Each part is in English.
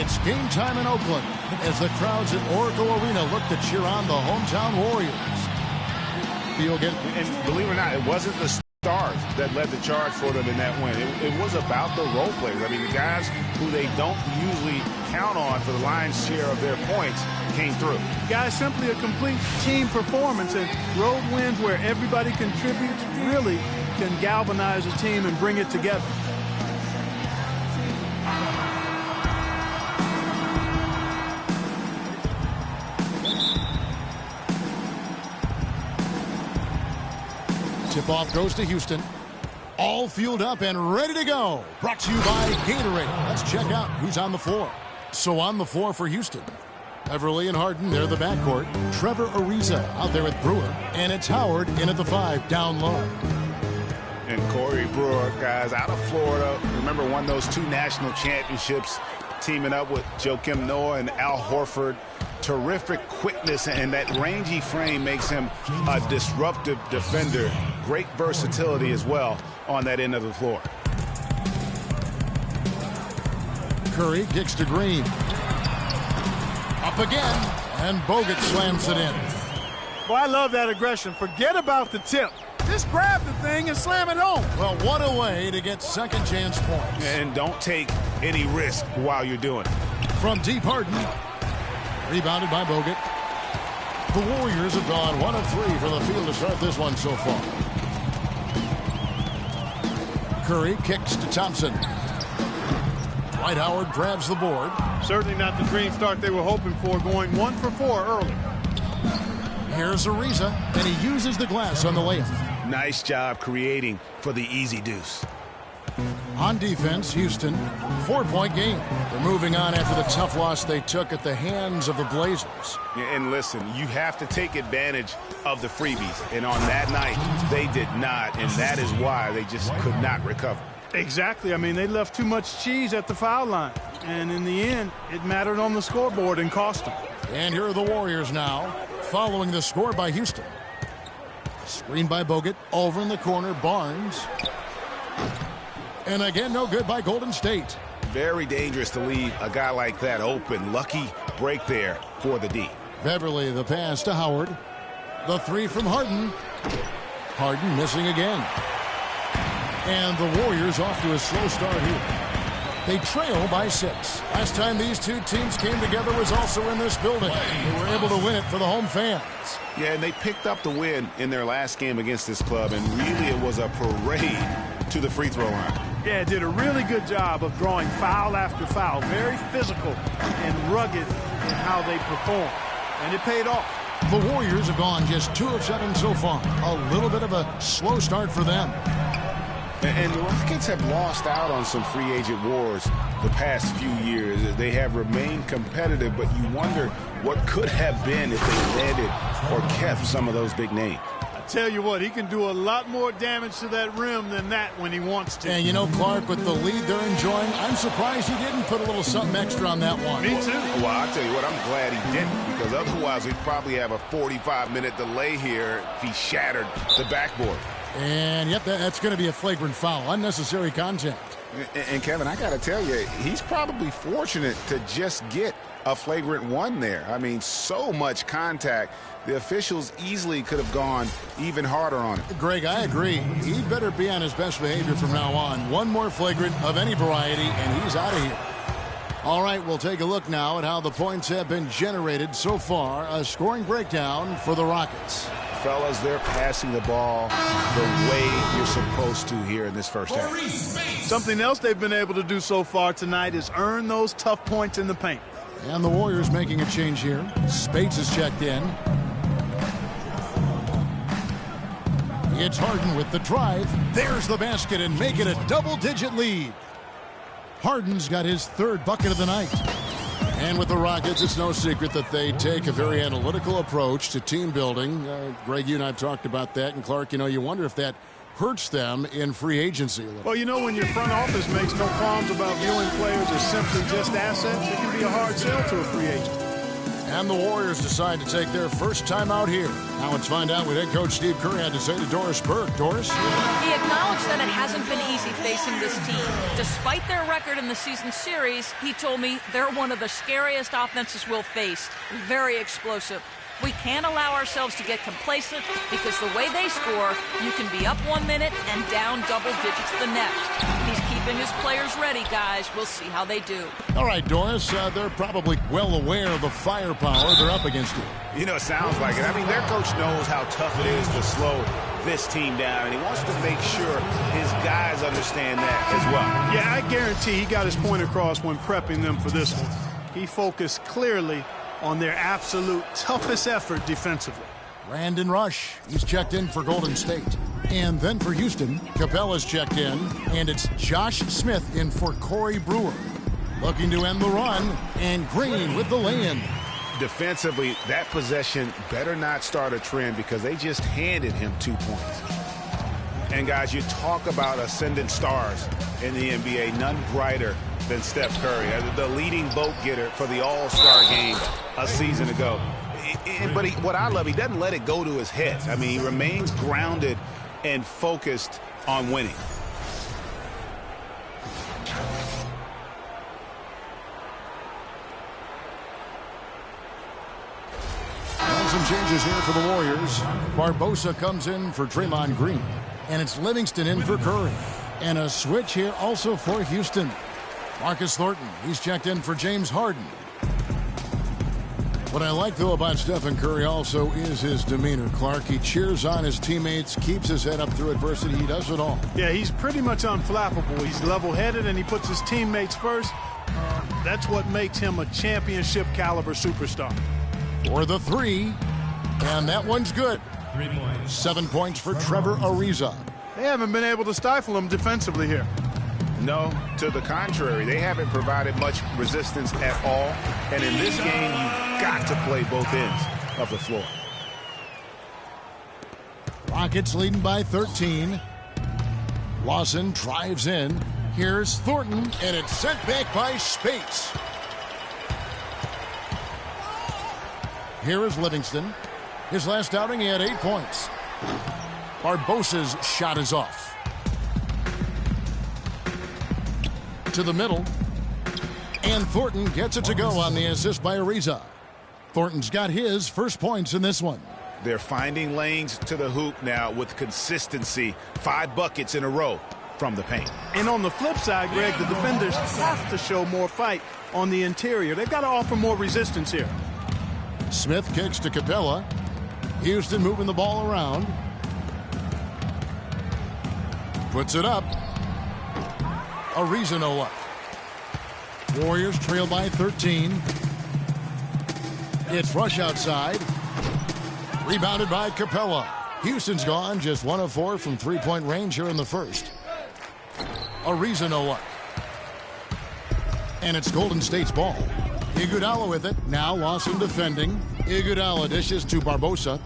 It's game time in Oakland as the crowds at Oracle Arena look to cheer on the hometown Warriors. And believe it or not, it wasn't the stars that led the charge for them in that win. It was about the role players. I mean, the guys who they don't usually count on for the lion's share of their points came through. Guys, simply a complete team performance, and road wins where everybody contributes really can galvanize a team and bring it together. Tip-off goes to Houston. All fueled up and ready to go. Brought to you by Gatorade. Let's check out who's on the floor. So on the floor for Houston, Beverly and Harden, they're the backcourt. Trevor Ariza out there with Brewer. And it's Howard in at the 5 down low. And Corey Brewer, guys, out of Florida. Remember, won those 2 national championships, teaming up with Joakim Noah and Al Horford. Terrific quickness, and that rangy frame makes him a disruptive defender. Great versatility as well on that end of the floor. Curry kicks to Green. Up again, and Bogut slams it in. Well, I love that aggression. Forget about the tip. Just grab the thing and slam it home. Well, what a way to get second chance points. And don't take any risk while you're doing it. From deep, Harden. Rebounded by Bogut. The Warriors have gone 1 of 3 from the field to start this one so far. Curry kicks to Thompson. Dwight Howard grabs the board. Certainly not the dream start they were hoping for, going 1 for 4 early. Here's Ariza, and he uses the glass on the layup. Nice job creating for the easy deuce. On defense, Houston, 4-point game. They're moving on after the tough loss they took at the hands of the Blazers. And listen, you have to take advantage of the freebies. And on that night, they did not, and that is why they just could not recover. Exactly. I mean, they left too much cheese at the foul line. And in the end, it mattered on the scoreboard and cost them. And here are the Warriors now, following the score by Houston. Screen by Bogut, over in the corner, Barnes. And again, no good by Golden State. Very dangerous to leave a guy like that open. Lucky break there for the D. Beverly, the pass to Howard. The 3 from Harden. Harden missing again. And the Warriors off to a slow start here. They trail by 6. Last time these two teams came together was also in this building. They were able to win it for the home fans. Yeah, and they picked up the win in their last game against this club, and really it was a parade to the free throw line. Yeah, did a really good job of drawing foul after foul. Very physical and rugged in how they perform. And it paid off. The Warriors have gone just 2 of 7 so far. A little bit of a slow start for them. And the Rockets have lost out on some free agent wars the past few years. They have remained competitive, but you wonder what could have been if they landed or kept some of those big names. Tell you what, he can do a lot more damage to that rim than that when he wants to. And you know, Clark, with the lead they're enjoying, I'm surprised he didn't put a little something extra on that one. Me too. Well, I'll tell you what, I'm glad he didn't, because otherwise we'd probably have a 45-minute delay here if he shattered the backboard. And yep, that's going to be a flagrant foul. Unnecessary contact. And Kevin, I got to tell you, he's probably fortunate to just get a flagrant 1 there. I mean, so much contact. The officials easily could have gone even harder on it. Greg, I agree. He better be on his best behavior from now on. One more flagrant of any variety, and he's out of here. All right, we'll take a look now at how the points have been generated so far. A scoring breakdown for the Rockets. Fellas, they're passing the ball the way you're supposed to here in this first half. Something else they've been able to do so far tonight is earn those tough points in the paint. And the Warriors making a change here. Spates is checked in. It's Harden with the drive. There's the basket and make it a double-digit lead. Harden's got his 3rd bucket of the night. And with the Rockets, it's no secret that they take a very analytical approach to team building. Greg, you and I have talked about that. And Clark, you know, you wonder if that hurts them in free agency. Well, you know, when your front office makes no qualms about viewing players as simply just assets, it can be a hard sell to a free agent. And the Warriors decide to take their first time out here. Now let's find out what head coach Steve Kerr had to say to Doris Burke. Doris? He acknowledged that it hasn't been easy facing this team. Despite their record in the season series, he told me they're one of the scariest offenses we'll face. Very explosive. We can't allow ourselves to get complacent because the way they score, you can be up 1 minute and down double digits the next. He's keeping his players ready, guys. We'll see how they do. All right, Doris, they're probably well aware of the firepower they're up against here. You know, it sounds like it. I mean, their coach knows how tough it is to slow this team down, and he wants to make sure his guys understand that as well. Yeah, I guarantee he got his point across when prepping them for this one. He focused clearly on their absolute toughest effort defensively. Brandon Rush, he's checked in for Golden State. And then for Houston, Capella's checked in, and it's Josh Smith in for Corey Brewer. Looking to end the run, and Green with the lay-in. Defensively, that possession better not start a trend because they just handed him 2 points. And guys, you talk about ascendant stars in the NBA, none brighter than Steph Curry, the leading vote getter for the All-Star game a season ago. But what I love, he doesn't let it go to his head. I mean, he remains grounded and focused on winning. Some changes here for the Warriors. Barbosa comes in for Draymond Green. And it's Livingston in for Curry. And a switch here also for Houston. Marcus Thornton, he's checked in for James Harden. What I like, though, about Stephen Curry also is his demeanor, Clark. He cheers on his teammates, keeps his head up through adversity. He does it all. Yeah, he's pretty much unflappable. He's level-headed, and he puts his teammates first. That's what makes him a championship-caliber superstar. For the three, and that one's good. 7 points for Trevor Ariza. They haven't been able to stifle him defensively here. No, to the contrary. They haven't provided much resistance at all. And in this game, you've got to play both ends of the floor. Rockets leading by 13. Lawson drives in. Here's Thornton, and it's sent back by Spates. Here is Livingston. His last outing, he had 8 points. Barbosa's shot is off. To the middle. And Thornton gets it to go on the assist by Ariza. Thornton's got his first points in this one. They're finding lanes to the hoop now with consistency. 5 buckets in a row from the paint. And on the flip side, Greg, the defenders have to show more fight on the interior. They've got to offer more resistance here. Smith kicks to Capella. Houston moving the ball around. Puts it up. Ariza no luck. Warriors trail by 13. It's Rush outside. Rebounded by Capella. Houston's gone just 1 of 4 from three-point range here in the first. Ariza no luck. And it's Golden State's ball. Iguodala with it. Now Lawson defending. Iguodala dishes to Barbosa.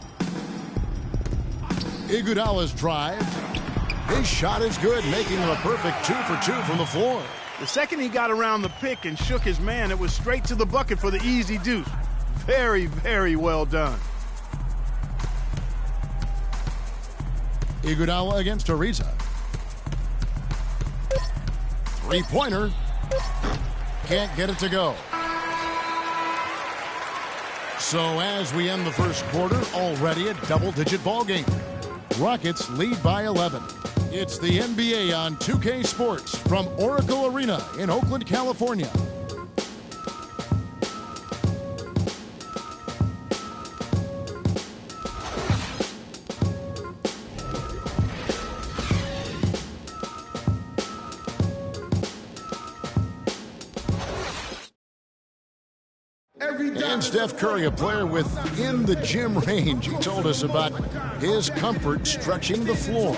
Iguodala's drive. His shot is good, making him a perfect 2 for 2 from the floor. The second he got around the pick and shook his man, it was straight to the bucket for the easy deuce. Very, very well done. Iguodala against Ariza. Three-pointer. Can't get it to go. So as we end the first quarter, already a double-digit ball game. Rockets lead by 11. It's the NBA on 2K Sports from Oracle Arena in Oakland, California. And Steph Curry, a player within the gym range. He told us about his comfort stretching the floor.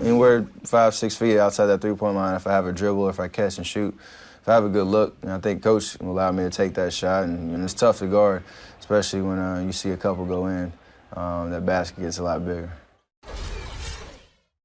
Anywhere 5-6 feet outside that three-point line, if I have a dribble, if I catch and shoot, if I have a good look, I think Coach will allow me to take that shot. And it's tough to guard, especially when you see a couple go in. That basket gets a lot bigger.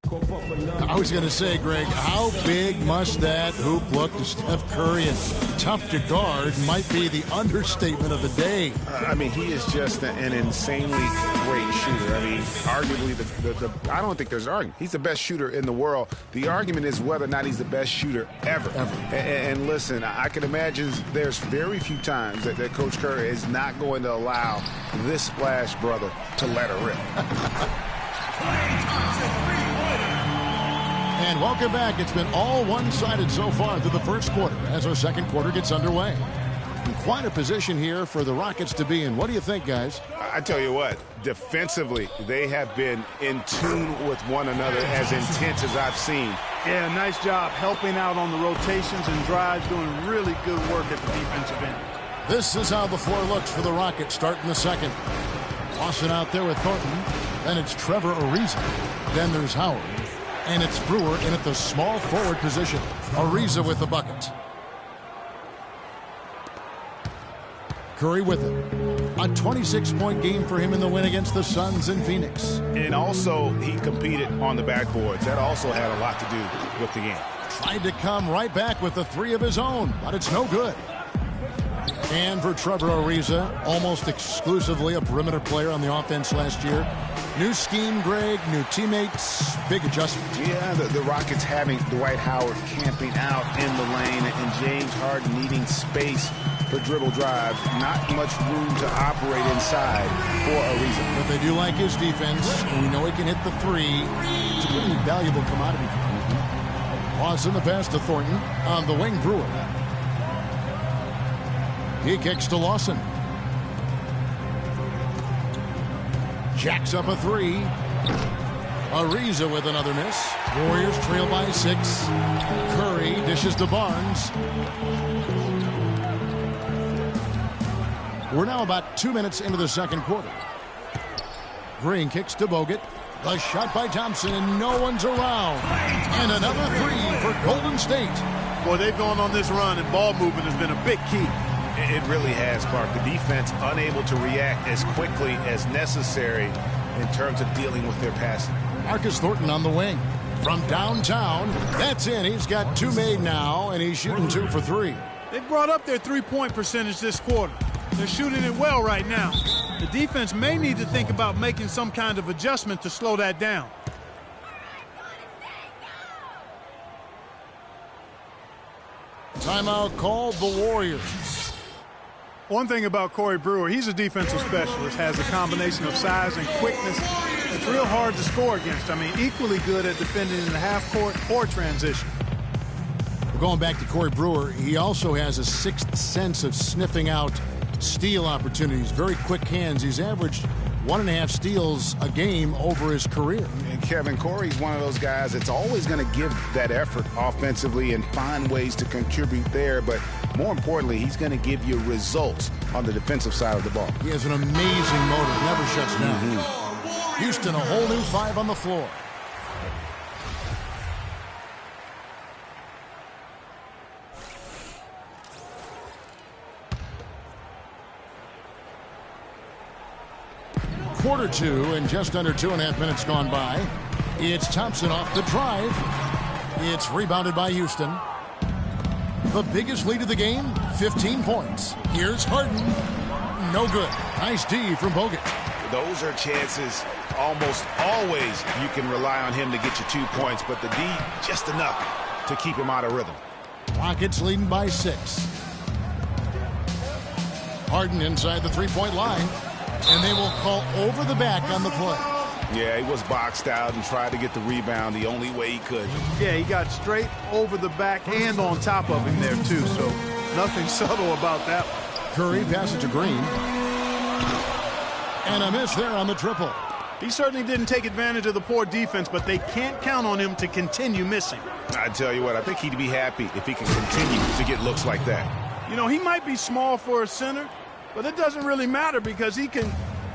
I was going to say, Greg, how big must that hoop look to Steph Curry? And tough to guard might be the understatement of the day. I mean, he is just an insanely great shooter. I mean, arguably, I don't think there's an argument. He's the best shooter in the world. The argument is whether or not he's the best shooter ever. And listen, I can imagine there's very few times that Coach Curry is not going to allow this splash brother to let her rip. And welcome back. It's been all one-sided so far through the first quarter as our second quarter gets underway. And quite a position here for the Rockets to be in. What do you think, guys? I tell you what, defensively, they have been in tune with one another as intense as I've seen. Yeah, nice job helping out on the rotations and drives, doing really good work at the defensive end. This is how the floor looks for the Rockets starting the second. Tossing out there with Thornton. Then it's Trevor Ariza. Then there's Howard. And it's Brewer in at the small forward position. Ariza with the bucket. Curry with it. A 26-point game for him in the win against the Suns in Phoenix. And also, he competed on the backboards. That also had a lot to do with the game. Tried to come right back with a three of his own, but it's no good. And for Trevor Ariza, almost exclusively a perimeter player on the offense last year. New scheme, Greg, new teammates, big adjustment. Yeah, the Rockets having Dwight Howard camping out in the lane and James Harden needing space for dribble drives. Not much room to operate inside for Ariza. But they do like his defense, and we know he can hit the three. It's a pretty valuable commodity for him. Pausing the pass to Thornton on the wing, Brewer. He kicks to Lawson. Jacks up a three. Ariza with another miss. Warriors trail by 6. Curry dishes to Barnes. We're now about 2 minutes into the second quarter. Green kicks to Bogut. The shot by Thompson, and no one's around. And another three for Golden State. Boy, they've gone on this run, and ball movement has been a big key. It really has, Clark. The defense unable to react as quickly as necessary in terms of dealing with their passing. Marcus Thornton on the wing. From downtown, that's in. He's got 2 made now, and he's shooting 2 for 3. They've brought up their three-point percentage this quarter. They're shooting it well right now. The defense may need to think about making some kind of adjustment to slow that down. Timeout called the Warriors. One thing about Corey Brewer, he's a defensive specialist, has a combination of size and quickness. It's real hard to score against. I mean, equally good at defending in the half court or transition. We're going back to Corey Brewer. He also has a sixth sense of sniffing out steal opportunities. Very quick hands. He's averaged 1.5 steals a game over his career. And Kevin, Corey's one of those guys that's always going to give that effort offensively and find ways to contribute there. But more importantly, he's going to give you results on the defensive side of the ball. He has an amazing motor. Never shuts down. Houston, a whole new 5 on the floor. Quarter 2 and just under 2.5 minutes gone by. It's Thompson off the drive. It's rebounded by Houston. The biggest lead of the game, 15 points. Here's Harden. No good. Nice D from Bogut. Those are chances almost always you can rely on him to get you 2 points, but the D just enough to keep him out of rhythm. Rockets leading by 6. Harden inside the three-point line. And they will call over the back on the play. Yeah, he was boxed out and tried to get the rebound the only way he could. Yeah, he got straight over the back and on top of him there, too. So nothing subtle about that one. Curry passes to Green. And a miss there on the triple. He certainly didn't take advantage of the poor defense, but they can't count on him to continue missing. I tell you what, I think he'd be happy if he can continue to get looks like that. You know, he might be small for a center, but it doesn't really matter because he can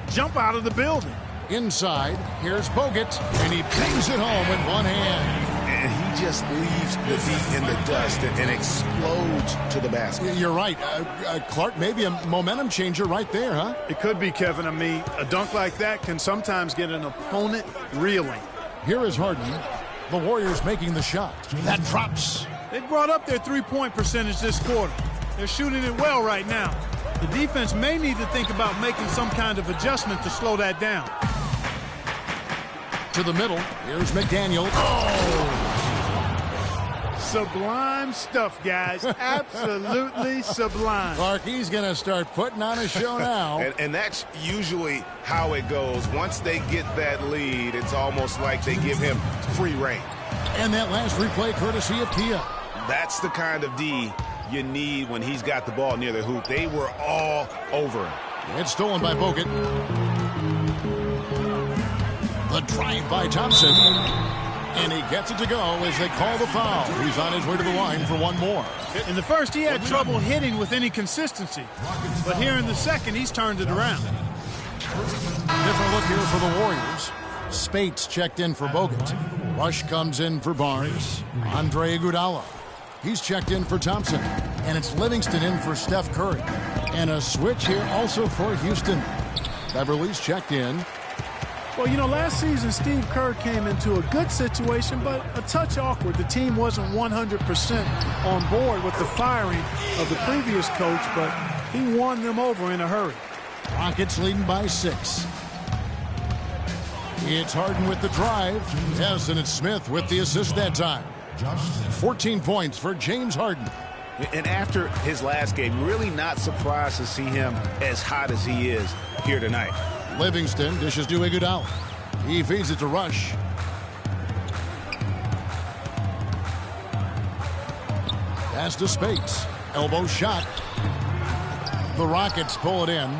jump out of the building. Inside, here's Bogut, and he bangs it home with one hand. And he just leaves the feet in the dust and explodes to the basket. You're right. Clark, maybe a momentum changer right there, huh? It could be, Kevin. I mean, a dunk like that can sometimes get an opponent reeling. Here is Harden. The Warriors making the shot. That drops. They brought up their three-point percentage this quarter. They're shooting it well right now. The defense may need to think about making some kind of adjustment to slow that down. To the middle. Here's McDaniel. Oh! Sublime stuff, guys. Absolutely sublime. Clark, he's going to start putting on a show now. and that's usually how it goes. Once they get that lead, it's almost like they give him free reign. And that last replay courtesy of Kia. That's the kind of D you need when he's got the ball near the hoop. They were all over him. It's stolen by Bogut. The drive by Thompson. And he gets it to go as they call the foul. He's on his way to the line for one more. In the first, he had trouble hitting with any consistency. But here in the second, he's turned it around. Different look here for the Warriors. Spates checked in for Bogut. Rush comes in for Barnes. Andre Iguodala. He's checked in for Thompson. And it's Livingston in for Steph Curry. And a switch here also for Houston. Beverly's checked in. Well, you know, last season Steve Kerr came into a good situation, but a touch awkward. The team wasn't 100% on board with the firing of the previous coach, but he won them over in a hurry. Rockets leading by 6. It's Harden with the drive. Yes, and it's Smith with the assist that time. 14 points for James Harden. And after his last game, really not surprised to see him as hot as he is here tonight. Livingston dishes to Iguodala. He feeds it to Rush. Pass to Spates. Elbow shot. The Rockets pull it in.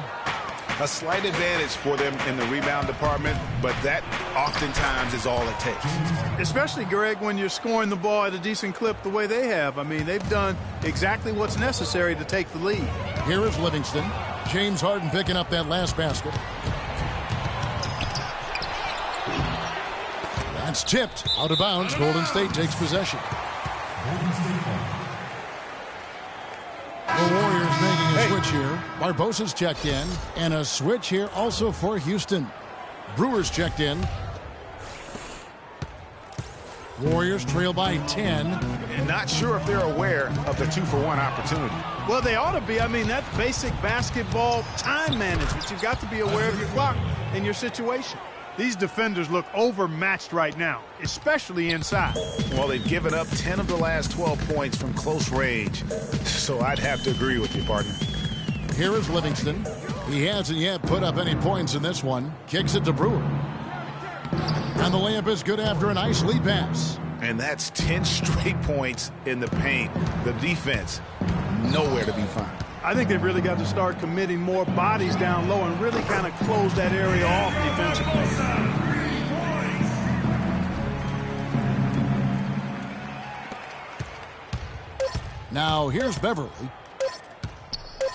A slight advantage for them in the rebound department, but that oftentimes is all it takes. Especially, Greg, when you're scoring the ball at a decent clip the way they have. I mean, they've done exactly what's necessary to take the lead. Here is Livingston. James Harden picking up that last basket. That's tipped. Out of bounds. Golden State takes possession. The Warriors making a switch here. Barbosa's checked in. And a switch here also for Houston. Brewers checked in. Warriors trail by 10. And not sure if they're aware of the 2-for-1 opportunity. Well, they ought to be. I mean, that's basic basketball time management. You've got to be aware of your clock and your situation. These defenders look overmatched right now, especially inside. Well, they've given up 10 of the last 12 points from close range, so I'd have to agree with you, partner. Here is Livingston. He hasn't yet put up any points in this one. Kicks it to Brewer. And the layup is good after a nice lead pass. And that's 10 straight points in the paint. The defense, nowhere to be found. I think they've really got to start committing more bodies down low and really kind of close that area off defensively. Now here's Beverly.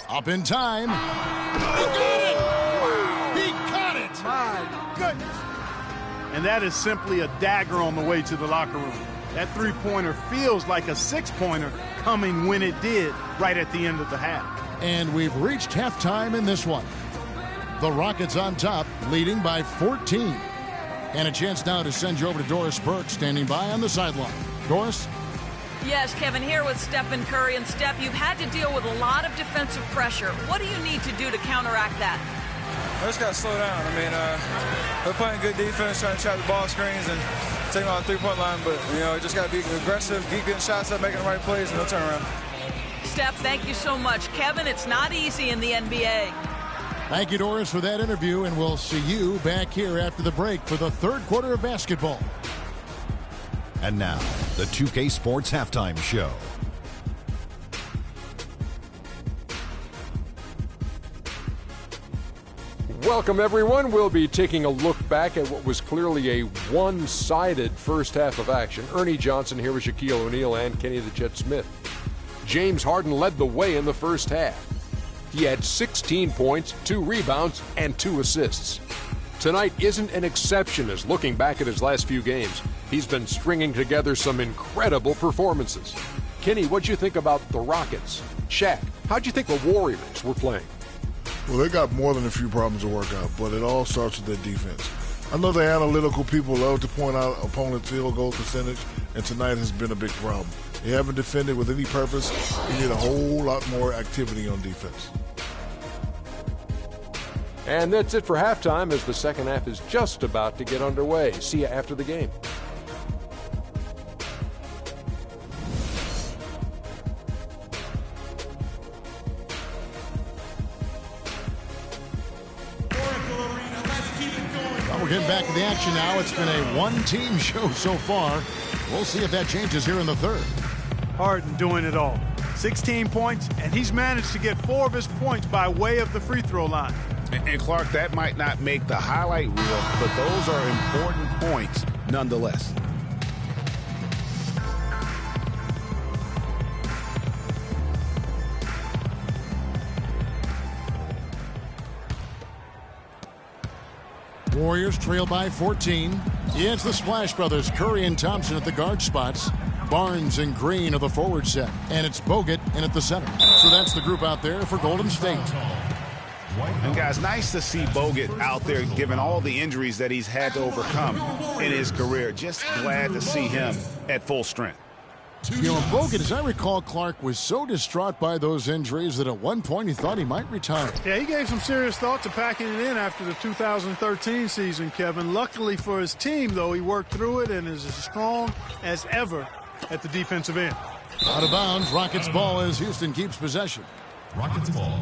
Up in time. He got it! Wow. He caught it! My goodness. And that is simply a dagger on the way to the locker room. That three-pointer feels like a six-pointer coming when it did right at the end of the half. And we've reached halftime in this one. The Rockets on top, leading by 14. And a chance now to send you over to Doris Burke, standing by on the sideline. Doris? Yes, Kevin, here with Stephen Curry. And Steph, you've had to deal with a lot of defensive pressure. What do you need to do to counteract that? I just got to slow down. I mean, we're playing good defense, trying to trap the ball screens and take them on the three-point line. But, you know, just got to be aggressive, keep getting shots up, making the right plays, and no turnaround. Steph, thank you so much. Kevin, it's not easy in the NBA. Thank you, Doris, for that interview, and we'll see you back here after the break for the third quarter of basketball. And now, the 2K Sports Halftime Show. Welcome, everyone. We'll be taking a look back at what was clearly a one-sided first half of action. Ernie Johnson here with Shaquille O'Neal and Kenny the Jet Smith. James Harden led the way in the first half. He had 16 points, 2 rebounds, and 2 assists. Tonight isn't an exception as looking back at his last few games, he's been stringing together some incredible performances. Kenny, what'd you think about the Rockets? Shaq, how'd you think the Warriors were playing? Well, they got more than a few problems to work out, but it all starts with their defense. I know the analytical people love to point out opponent's field goal percentage, and tonight has been a big problem. They haven't defended with any purpose. You need a whole lot more activity on defense. And that's it for halftime, as the second half is just about to get underway. See you after the game. We're getting back to the action now. It's been a one-team show so far. We'll see if that changes here in the third. Harden doing it all. 16 points, and he's managed to get 4 of his points by way of the free throw line. And Clark, that might not make the highlight reel, but those are important points nonetheless. Warriors trail by 14. It's the Splash Brothers, Curry and Thompson at the guard spots. Barnes and Green are the forward set. And it's Bogut in at the center. So that's the group out there for Golden State. And guys, nice to see Bogut out there given all the injuries that he's had to overcome in his career. Just glad to see him at full strength. You know, Bogut, as I recall, Clark was so distraught by those injuries that at one point he thought he might retire. Yeah, he gave some serious thought to packing it in after the 2013 season, Kevin. Luckily for his team, though, he worked through it and is as strong as ever at the defensive end. Out of bounds, Rockets ball as Houston keeps possession. Rockets ball.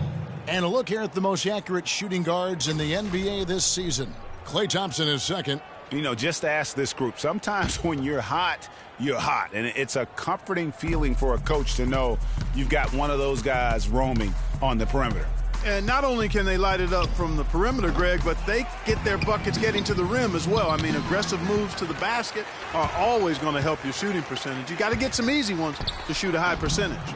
And a look here at the most accurate shooting guards in the NBA this season. Klay Thompson is second. You know, just ask this group. Sometimes when you're hot, you're hot. And it's a comforting feeling for a coach to know you've got one of those guys roaming on the perimeter. And not only can they light it up from the perimeter, Greg, but they get their buckets getting to the rim as well. I mean, aggressive moves to the basket are always going to help your shooting percentage. You got to get some easy ones to shoot a high percentage.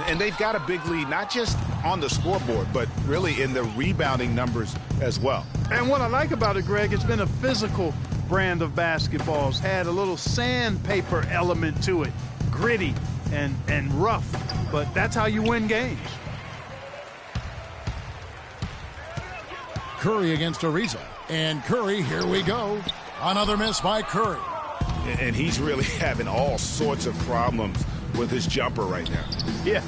And they've got a big lead, not just on the scoreboard, but really in the rebounding numbers as well. And what I like about it, Greg, it's been a physical brand of basketball. It's had a little sandpaper element to it, gritty and rough, but that's how you win games. Curry against Ariza. And Curry, here we go. Another miss by Curry. And he's really having all sorts of problems with his jumper right now. Yeah,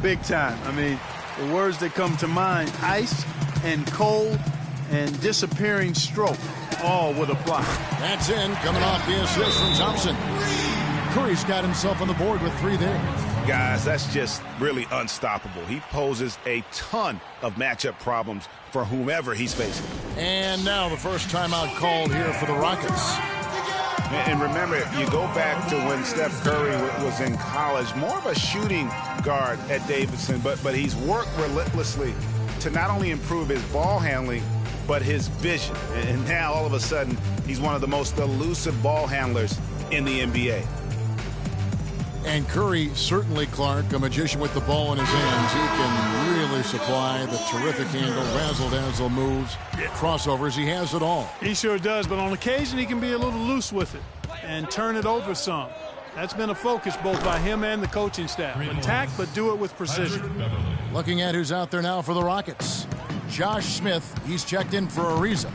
big time. I mean, the words that come to mind, ice and cold and disappearing stroke, all would apply. That's in, coming off the assist from Thompson. Curry's got himself on the board with 3 there. Guys, that's just really unstoppable. He poses a ton of matchup problems for whomever he's facing. And now the first timeout called here for the Rockets. And remember, you go back to when Steph Curry was in college, more of a shooting guard at Davidson, but he's worked relentlessly to not only improve his ball handling, but his vision. And now, all of a sudden, he's one of the most elusive ball handlers in the NBA. And Curry, certainly, Clark, a magician with the ball in his hands. He can really supply the terrific handle, razzle-dazzle moves, crossovers. He has it all. He sure does, but on occasion he can be a little loose with it and turn it over some. That's been a focus both by him and the coaching staff. Attack, but do it with precision. Looking at who's out there now for the Rockets. Josh Smith, he's checked in for Ariza.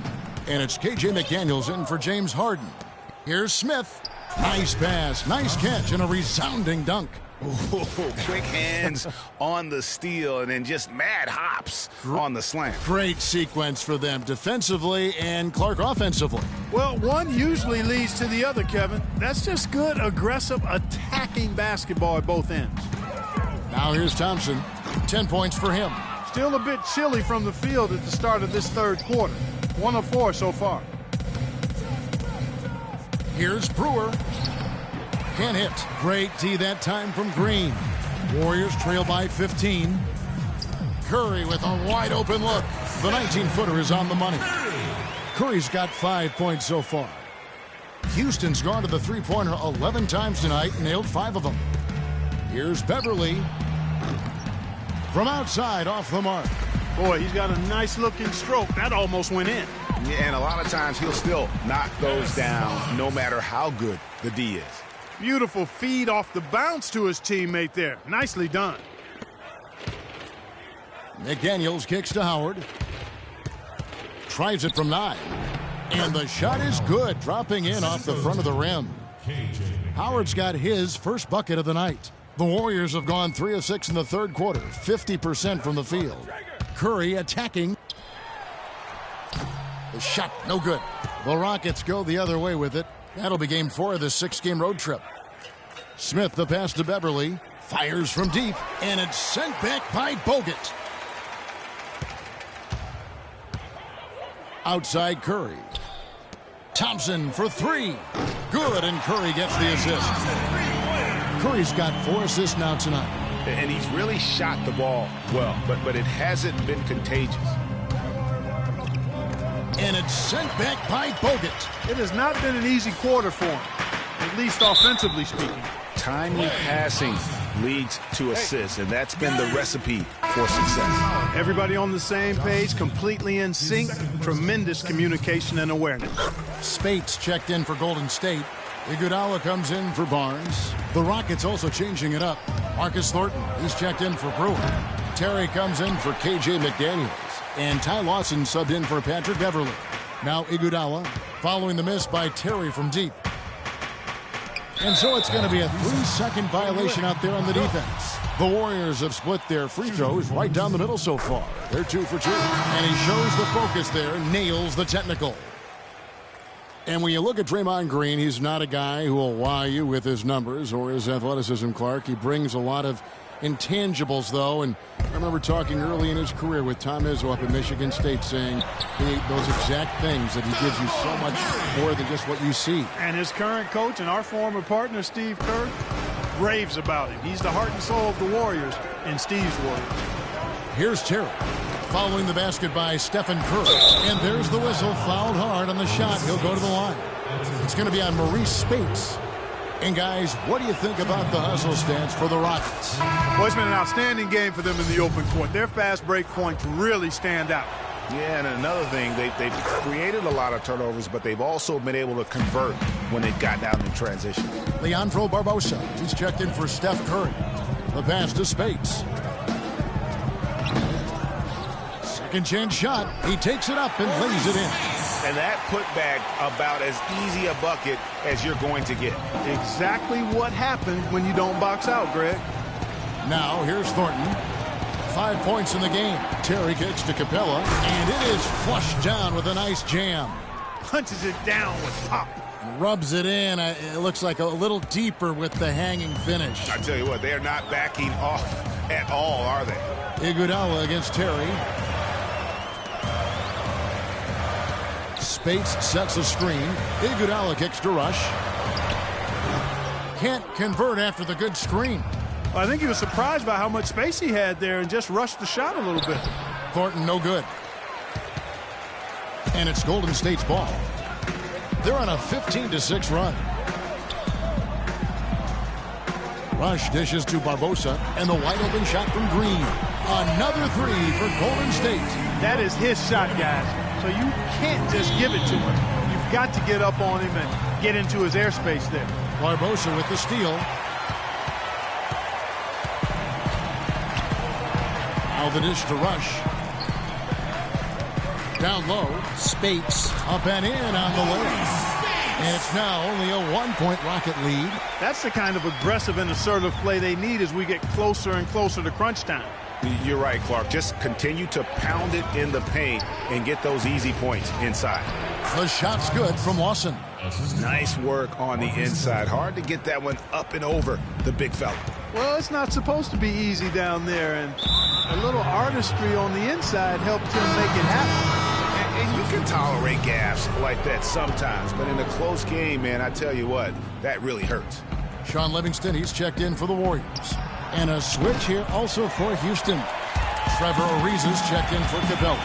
And it's KJ McDaniels in for James Harden. Here's Smith. Nice pass, nice catch, and a resounding dunk. Ooh, quick hands on the steal, and then just mad hops on the slam. Great sequence for them defensively and Clark offensively. Well, one usually leads to the other, Kevin. That's just good, aggressive, attacking basketball at both ends. Now here's Thompson. 10 points for him. Still a bit chilly from the field at the start of this third quarter. 1 of 4 so far. Here's Brewer. Can't hit. Great D that time from Green. Warriors trail by 15. Curry with a wide open look. The 19-footer is on the money. Curry's got 5 points so far. Houston's gone to the three-pointer 11 times tonight, nailed 5 of them. Here's Beverly. From outside, off the mark. Boy, he's got a nice-looking stroke. That almost went in. Yeah, and a lot of times he'll still knock those down no matter how good the D is. Beautiful feed off the bounce to his teammate there. Nicely done. McDaniels kicks to Howard. Tries it from 9. And the shot is good, dropping in off the front of the rim. Howard's got his first bucket of the night. The Warriors have gone 3 of 6 in the third quarter, 50% from the field. Curry attacking. The shot, no good. The Rockets go the other way with it. That'll be game 4 of the 6-game road trip. Smith, the pass to Beverly. Fires from deep, and it's sent back by Bogut. Outside Curry. Thompson for 3. Good, and Curry gets the assist. Curry's got 4 assists now tonight. And he's really shot the ball well, but it hasn't been contagious. And it's sent back by Bogut. It has not been an easy quarter for him, at least offensively speaking. Timely passing leads to assists, and that's been the recipe for success. Everybody on the same page, completely in sync, tremendous communication and awareness. Spates checked in for Golden State. Iguodala comes in for Barnes. The Rockets also changing it up. Marcus Thornton, he's checked in for Brewer. Terry comes in for KJ McDaniels. And Ty Lawson subbed in for Patrick Beverly. Now Iguodala, following the miss by Terry from deep. And so it's going to be a 3-second violation out there on the defense. The Warriors have split their free throws right down the middle so far. They're 2 for 2. And he shows the focus there, nails the technical. And when you look at Draymond Green, he's not a guy who will wow you with his numbers or his athleticism, Clark. He brings a lot of intangibles, though. And I remember talking early in his career with Tom Izzo up at Michigan State saying those exact things, that he gives you so much more than just what you see. And his current coach and our former partner, Steve Kerr, raves about him. He's the heart and soul of the Warriors and Steve's Warriors. Here's Terry. Following the basket by Stephen Curry. And there's the whistle, fouled hard on the shot. He'll go to the line. It's going to be on Maurice Spates. And guys, what do you think about the hustle stance for the Rockets? Well, it's been an outstanding game for them in the open court. Their fast break points really stand out. Yeah, and another thing, they've created a lot of turnovers, but they've also been able to convert when they've gotten out in transition. Leandro Barbosa, he's checked in for Steph Curry. The pass to Spates. Second chance shot. He takes it up and lays it in. And that putback about as easy a bucket as you're going to get. Exactly what happens when you don't box out, Greg. Now here's Thornton. 5 points in the game. Terry kicks to Capella, and it is flushed down with a nice jam. Punches it down with pop. Rubs it in. It looks like a little deeper with the hanging finish. I tell you what, they are not backing off at all, are they? Iguodala against Terry. Spates sets a screen. Iguodala kicks to Rush. Can't convert after the good screen. I think he was surprised by how much space he had there and just rushed the shot a little bit. Thornton, no good. And it's Golden State's ball. They're on a 15-6 run. Rush dishes to Barbosa, and the wide-open shot from Green. Another 3 for Golden State. That is his shot, guys. So you can't just give it to him. You've got to get up on him and get into his airspace there. Barbosa with the steal. Now the dish to Rush. Down low. Spates up and in on the layup. And it's now only a 1-point Rocket lead. That's the kind of aggressive and assertive play they need as we get closer and closer to crunch time. You're right, Clark. Just continue to pound it in the paint and get those easy points inside. The shot's good from Lawson. Nice work on the inside. Hard to get that one up and over the big fella. Well, it's not supposed to be easy down there, and a little artistry on the inside helped him make it happen. And you can tolerate gaffes like that sometimes, but in a close game, man, I tell you what, that really hurts. Sean Livingston, he's checked in for the Warriors. And a switch here also for Houston. Trevor Ariza's checked in for Capella.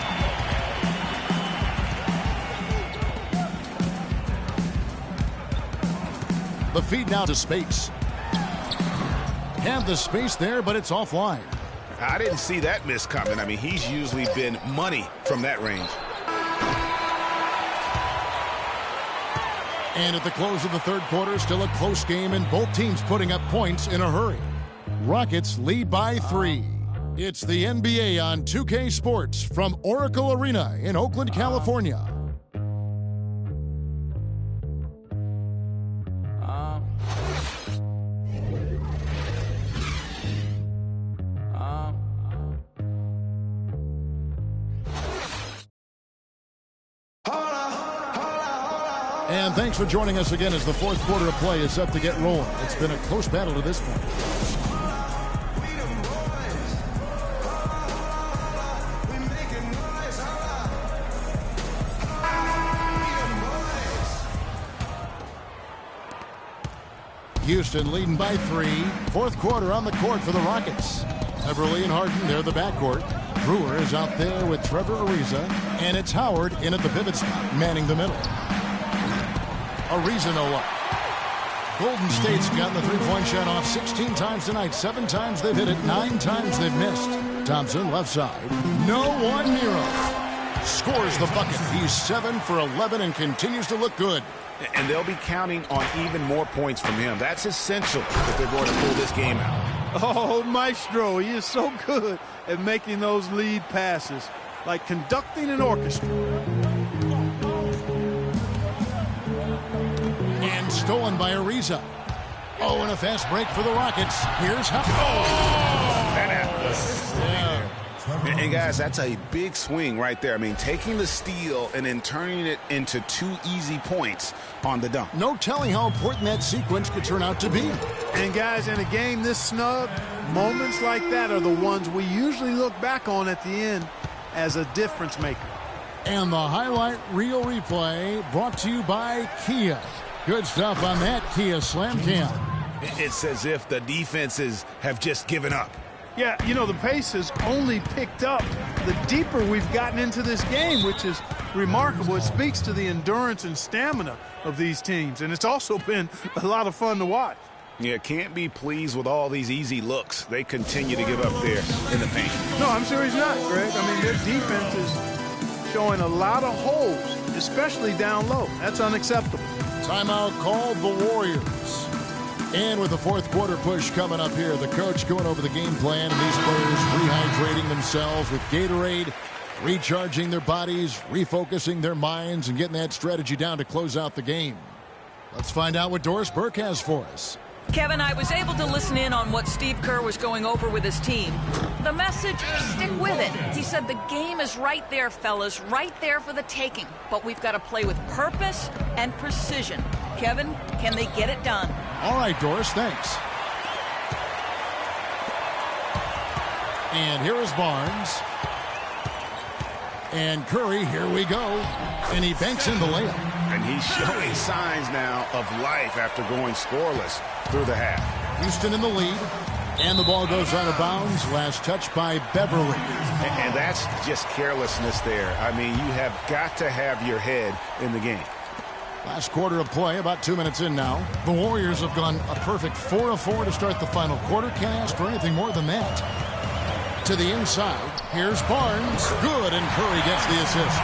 The feed now to Spates. Have the space there, but it's offline. I didn't see that miss coming. I mean, he's usually been money from that range. And at the close of the third quarter, still a close game, and both teams putting up points in a hurry. Rockets lead by 3. It's the NBA on 2K Sports from Oracle Arena in Oakland, California. thanks for joining us again as the fourth quarter of play is set to get rolling. It's been a close battle to this point. Houston leading by 3. Fourth quarter on the court for the Rockets. Everly and Harden, they're the backcourt. Brewer is out there with Trevor Ariza, and it's Howard in at the pivot spot, manning the middle. Ariza no luck. Golden State's gotten the three-point shot off 16 times tonight. 7 times they've hit it, 9 times they've missed. Thompson, left side. No one Nero. Scores the bucket. He's 7 for 11 and continues to look good. And they'll be counting on even more points from him. That's essential if they're going to pull this game out. Oh, Maestro, he is so good at making those lead passes, like conducting an orchestra. And stolen by Ariza. Oh, and a fast break for the Rockets. Here's how. Oh, that and guys, that's a big swing right there. I mean, taking the steal and then turning it into 2 easy points on the dunk. No telling how important that sequence could turn out to be. And guys, in a game this snug, moments like that are the ones we usually look back on at the end as a difference maker. And the highlight reel replay brought to you by Kia. Good stuff on that Kia Slam Cam. It's as if the defenses have just given up. Yeah, you know, the pace has only picked up the deeper we've gotten into this game, which is remarkable. It speaks to the endurance and stamina of these teams, and it's also been a lot of fun to watch. Yeah, can't be pleased with all these easy looks. They continue to give up there in the paint. No, I'm sure he's not, Greg. I mean, their defense is showing a lot of holes, especially down low. That's unacceptable. Timeout called the Warriors. And with the fourth quarter push coming up here, the coach going over the game plan, and these players rehydrating themselves with Gatorade, recharging their bodies, refocusing their minds, and getting that strategy down to close out the game. Let's find out what Doris Burke has for us. Kevin, I was able to listen in on what Steve Kerr was going over with his team. The message, stick with it. He said the game is right there, fellas, right there for the taking. But we've got to play with purpose and precision. Kevin, can they get it done? All right, Doris, thanks. And here is Barnes. And Curry, here we go. And he banks in the layup. And he's showing signs now of life after going scoreless through the half. Houston in the lead. And the ball goes out of bounds. Last touch by Beverly. And that's just carelessness there. I mean, you have got to have your head in the game. Last quarter of play, about 2 minutes in now. The Warriors have gone a perfect 4 of 4 to start the final quarter. Can't ask for anything more than that. To the inside, here's Barnes. Good, and Curry gets the assist.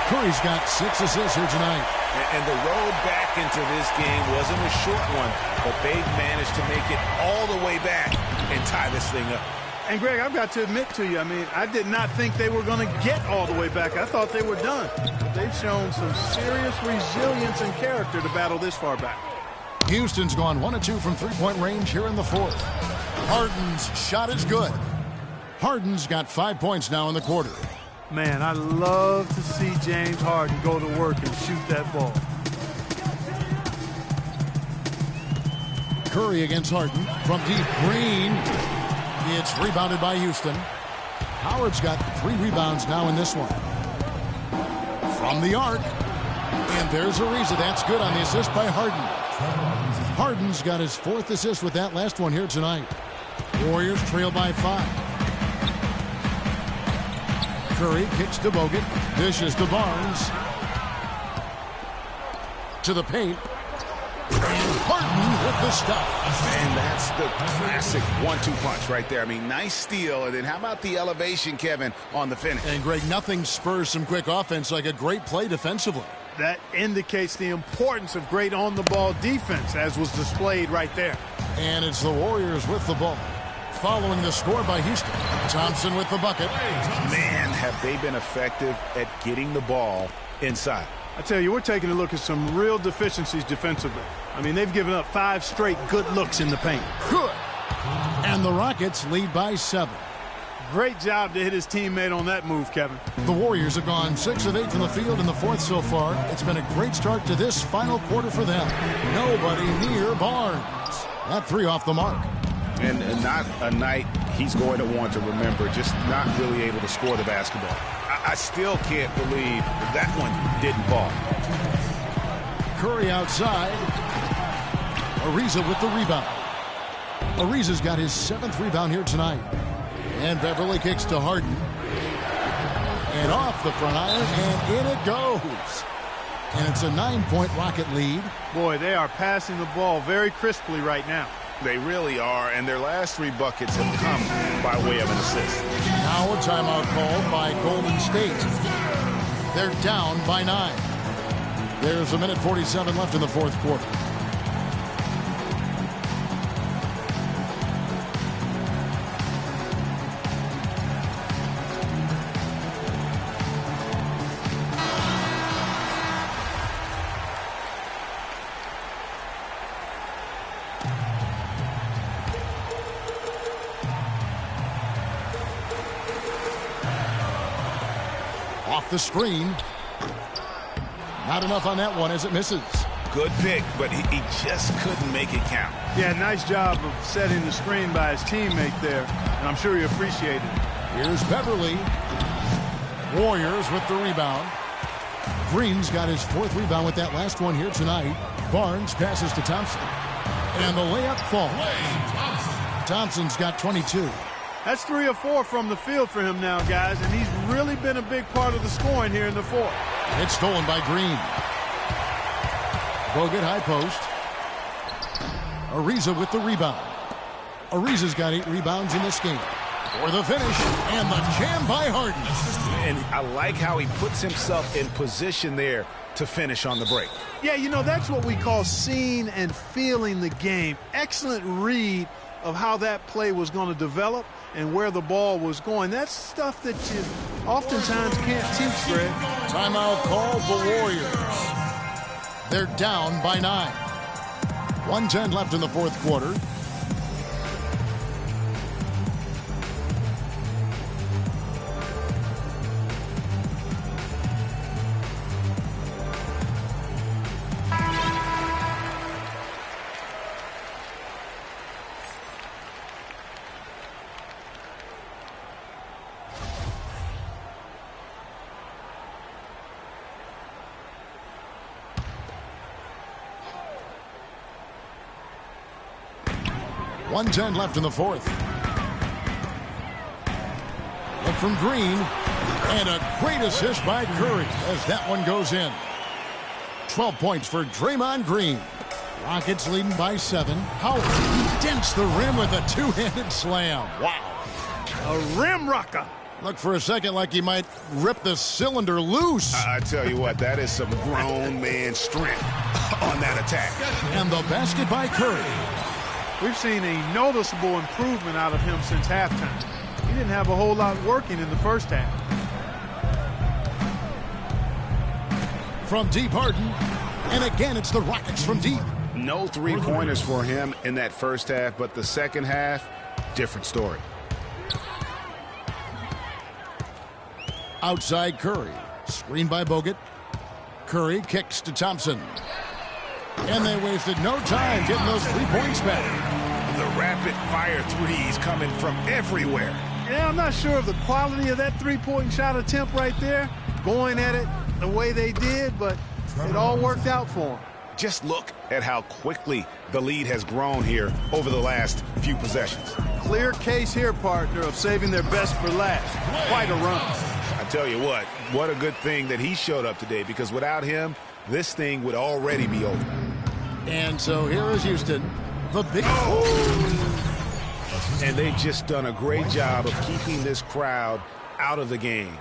Curry's got 6 assists here tonight. And the road back into this game wasn't a short one, but they've managed to make it all the way back and tie this thing up. And, Greg, I've got to admit to you, I mean, I did not think they were going to get all the way back. I thought they were done. But they've shown some serious resilience and character to battle this far back. Houston's gone 1 of 2 from three-point range here in the fourth. Harden's shot is good. Harden's got 5 points now in the quarter. Man, I love to see James Harden go to work and shoot that ball. Curry against Harden from deep. Green. It's rebounded by Houston. Howard's got 3 rebounds now in this one. From the arc. And there's Ariza. That's good on the assist by Harden. Harden's got his 4th assist with that last one here tonight. Warriors trail by 5. Curry kicks to Bogut. Dishes to Barnes. To the paint. And Harden with the stuff. And that's the classic 1-2 punch right there. I mean, nice steal. And then how about the elevation, Kevin, on the finish? And, Greg, nothing spurs some quick offense like a great play defensively. That indicates the importance of great on-the-ball defense, as was displayed right there. And it's the Warriors with the ball. Following the score by Houston. Thompson with the bucket. Man, have they been effective at getting the ball inside. I tell you, we're taking a look at some real deficiencies defensively. I mean, they've given up 5 straight good looks in the paint. Good. And the Rockets lead by 7. Great job to hit his teammate on that move, Kevin. The Warriors have gone 6 of 8 from the field in the fourth so far. It's been a great start to this final quarter for them. Nobody near Barnes. That 3 off the mark. And not a night he's going to want to remember, just not really able to score the basketball. I still can't believe that one didn't fall. Curry outside. Ariza with the rebound. Ariza's got his 7th rebound here tonight. And Beverly kicks to Harden. And off the front iron, and in it goes. And it's a 9-point Rocket lead. Boy, they are passing the ball very crisply right now. They really are, and their last 3 buckets have come by way of an assist. Now a timeout called by Golden State. They're down by 9. There's 1:47 left in the fourth quarter. Off the screen. Not enough on that one as it misses. Good pick, but he just couldn't make it count. Yeah, nice job of setting the screen by his teammate there, and I'm sure he appreciated it. Here's Beverly. Warriors with the rebound. Green's got his 4th rebound with that last one here tonight. Barnes passes to Thompson. And the layup falls. Thompson's got 22. That's 3 or 4 from the field for him now, guys, and he's really been a big part of the scoring here in the fourth. It's stolen by Green. Bogut high post. Ariza with the rebound. Ariza's got 8 rebounds in this game. For the finish, and the jam by Harden. And I like how he puts himself in position there to finish on the break. Yeah, you know, that's what we call seeing and feeling the game. Excellent read of how that play was going to develop and where the ball was going. That's stuff that you oftentimes can't teach, Fred. Timeout called the Warriors. They're down by 9. 1:10 left in the fourth quarter. .110 left in the fourth. Look from Green. And a great assist by Curry as that one goes in. 12 points for Draymond Green. Rockets leading by 7. Howard dents the rim with a 2-handed slam. Wow. A rim rocker. Looked for a second like he might rip the cylinder loose. I tell you what, that is some grown man strength on that attack. And the basket by Curry. We've seen a noticeable improvement out of him since halftime. He didn't have a whole lot working in the first half. From deep, Harden. And again, it's the Rockets from deep. No 3-pointers for him in that first half, but the second half, different story. Outside Curry. Screened by Bogut. Curry kicks to Thompson. And they wasted no time getting those 3 points back. The rapid-fire threes coming from everywhere. Yeah, I'm not sure of the quality of that 3-point shot attempt right there. Going at it the way they did, but it all worked out for them. Just look at how quickly the lead has grown here over the last few possessions. Clear case here, partner, of saving their best for last. Quite a run. I tell you what a good thing that he showed up today, because without him, this thing would already be over. And so here is Houston, the big... And they've just done a great job of keeping this crowd out of the game.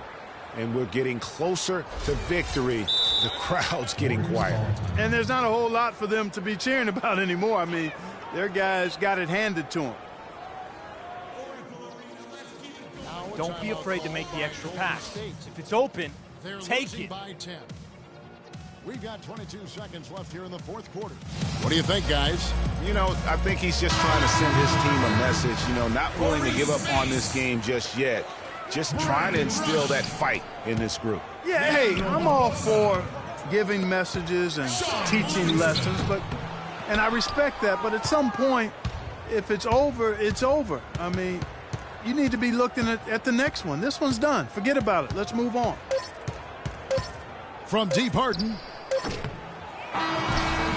And we're getting closer to victory. The crowd's getting quieter. And there's not a whole lot for them to be cheering about anymore. I mean, their guys got it handed to them. Don't be afraid to make the extra pass. If it's open, take it. We've got 22 seconds left here in the fourth quarter. What do you think, guys? You know, I think he's just trying to send his team a message, you know, not willing to give up on this game just yet. Just trying to instill that fight in this group. Yeah, hey, I'm all for giving messages and teaching lessons, and I respect that, but at some point, if it's over, it's over. I mean, you need to be looking at the next one. This one's done. Forget about it. Let's move on. From deep, Harden.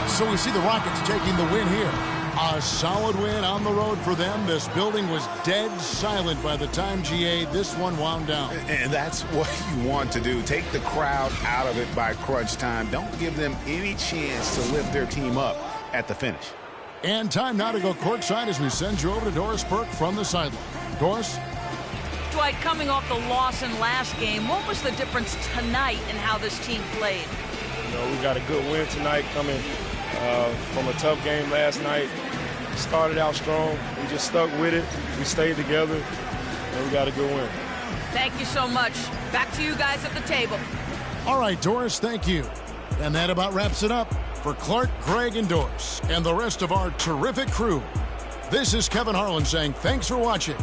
So we see the Rockets taking the win here. A solid win on the road for them. This building was dead silent by the time, GA, this one wound down. And that's what you want to do. Take the crowd out of it by crunch time. Don't give them any chance to lift their team up at the finish. And time now to go courtside as we send you over to Doris Burke from the sideline. Doris? Dwight, coming off the loss in last game, what was the difference tonight in how this team played? You know, we got a good win tonight coming from a tough game last night. Started out strong. We just stuck with it. We stayed together, and we got a good win. Thank you so much. Back to you guys at the table. All right, Doris, thank you. And that about wraps it up for Clark, Greg, and Doris, and the rest of our terrific crew. This is Kevin Harlan saying thanks for watching.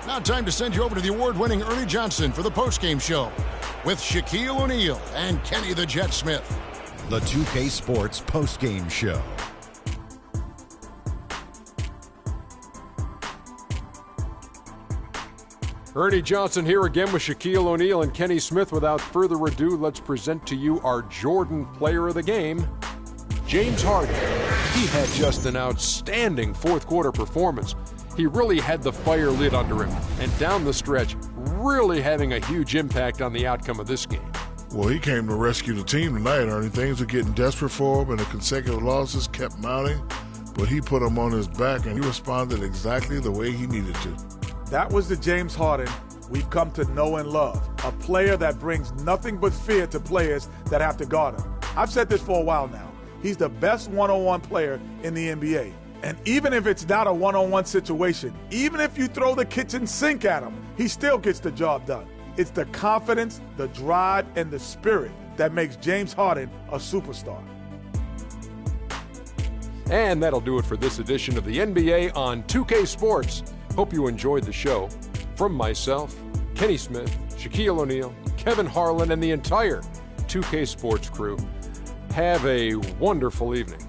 Now time to send you over to the award-winning Ernie Johnson for the postgame show with Shaquille O'Neal and Kenny the Jet Smith. The 2K Sports postgame show. Ernie Johnson here again with Shaquille O'Neal and Kenny Smith. Without further ado, let's present to you our Jordan player of the game, James Harden. He had just an outstanding fourth quarter performance. He really had the fire lit under him, and down the stretch, really having a huge impact on the outcome of this game. Well, he came to rescue the team tonight, Ernie. Things were getting desperate for him, and the consecutive losses kept mounting. But he put them on his back, and he responded exactly the way he needed to. That was the James Harden we've come to know and love. A player that brings nothing but fear to players that have to guard him. I've said this for a while now. He's the best one-on-one player in the NBA. And even if it's not a one-on-one situation, even if you throw the kitchen sink at him, he still gets the job done. It's the confidence, the drive, and the spirit that makes James Harden a superstar. And that'll do it for this edition of the NBA on 2K Sports. Hope you enjoyed the show. From myself, Kenny Smith, Shaquille O'Neal, Kevin Harlan, and the entire 2K Sports crew, have a wonderful evening.